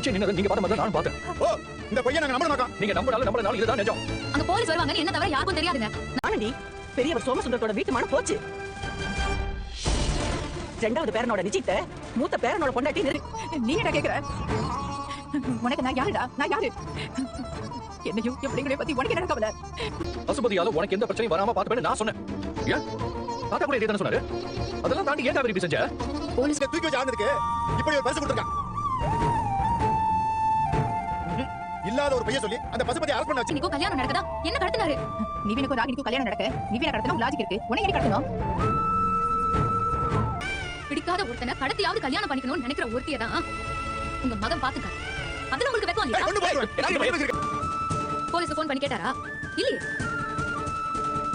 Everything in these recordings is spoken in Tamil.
நிச்சயம் நின்னது நீங்க பார்த்த மாதிரி நானும் பார்த்தேன். ஓ, இந்த பையன் நாங்க நம்ப மாட்டோம். நீங்க நம்பனாலும் இதுதான் நிஜம். அங்க போலீஸ் வருவாங்கன்னு என்ன தவிர யாருக்கும் தெரியாதுங்க. நானடி பெரியவர் சோமசுந்தரத்தோட வீட்டு மனம் போச்சு. ரெண்டாவது பேரனோட நிச்சயத்தை மூத்த பேரனோட பொண்டாட்டி நீ என்ன கேக்குற? உனக்கு நான் யாருடா? நான் யாரு? என்னையும் எப்படிங்களே பத்தி உனக்கு என்ன கவலை? பசுபதியால உனக்கு எந்த பிரச்சனையும் வராம பாத்துப்பேன்னு நான் சொன்னேன். ஏன் தாத்தா கூட இதே தானே சொன்னாரு. அதெல்லாம் தாண்டி ஏன் காவேரி இப்படி செஞ்ச? போலீஸ்ல தூக்கி வச்சு ஆனதுக்கு இப்படி ஒரு பரிசு கொடுத்திருக்கான். இல்லாத ஒரு பையன் சொல்லி அந்த பசுபதி அரெஸ்ட் பண்ண வச்சு. நீக்கோ கல்யாணம் நடக்குதா? என்ன கடத்துனாரு? நிவினுக்கும் ராகினிக்கும் கல்யாணம் நடக்க நிவினை கடத்தணும் லாஜிக் இருக்கு. உனக்கு என்ன கடத்தணும்? பிடிக்காத ஒருத்தனை கடத்தியாவது கல்யாணம் பண்ணிக்கணும்னு நினைக்கிற ஒருத்தியை தான் உங்க மகன் பாத்துக்க. அதுல உங்களுக்கு வெக்கம் இல்லையா? கொண்டு போய் போலீஸ் போன் பண்ணி கேட்டாரா? இல்லையே.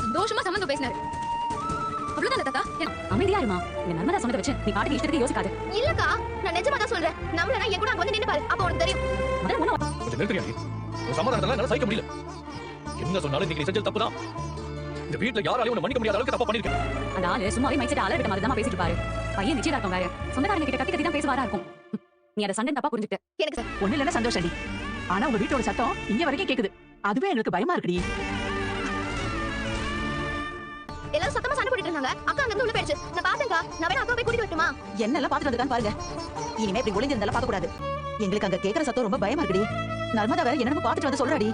சந்தோஷமா சம்பந்தம் பேசினாரு. அவ்வளவுதான் தாத்தா. அமைதியா இருமா. இந்த நர்மதா சொன்னதை வச்சு நீ பாட்டுக்கு இஷ்டத்துக்கு யோசிக்காத. இல்லக்கா, நான் நிஜமா தான் சொல்றேன். நம்மளனா என் கூட அங்க வந்து நின்னு பாரு. அப்ப உனக்கு தெரியும். கொஞ்சம் நிறுத்துறியா நீ? ஒரு சமாதானத்துல என்னால சகிக்க முடியல. என்ன சொன்னாலும் இன்னைக்கு நீ செஞ்சது தப்புதான். இந்த வீட்டுல யாராலையும் உன்னை மன்னிக்க முடியாத அளவுக்கு தப்பா பண்ணிருக்கேன். அந்த ஆளு சும்மாவே மைச்சட்ட அலற விட்ட மாதிரி தான் பேசிட்டு பாரு. பையன் நிச்சயதார்த்தம் வேற. சொந்தக்காரங்க கிட்ட கத்தி கத்தி தான் பேசுவாரா இருக்கும். நீ அத சண்டை தப்பா புரிஞ்சுட்ட. எனக்கு ஒண்ணு இல்லன்னா சந்தோஷம்டி. ஆனா உங்க வீட்டோட சத்தம் இங்க வரைக்கும் கேக்குது. அதுவே எங்களுக்கு பயமா இருக்குடி. எல்லாரும் சத்தமா சண்டை போட்டுட்டு இருந்தாங்க. அக்கா அங்க இருந்து உள்ள போயிடுச்சு. நான் பாத்தேன்க்கா. நான் வேணா அக்கா போய் கூட்டிட்டு வரட்டுமா? என்னெல்லாம் பாத்துட்டு வந்துட்டான்னு பாருங்க. இனிமே இப்படி ஒளிஞ்சிருந்தாலும் பார்க்க கூடாது. எங்களுக்கு அங்க கேக்குற சத்தம் ரொம்ப பயமா இருக்குடி. நர்மதா வேற என்னன்னு பாத்துட்டு வந்து சொல்றாடி.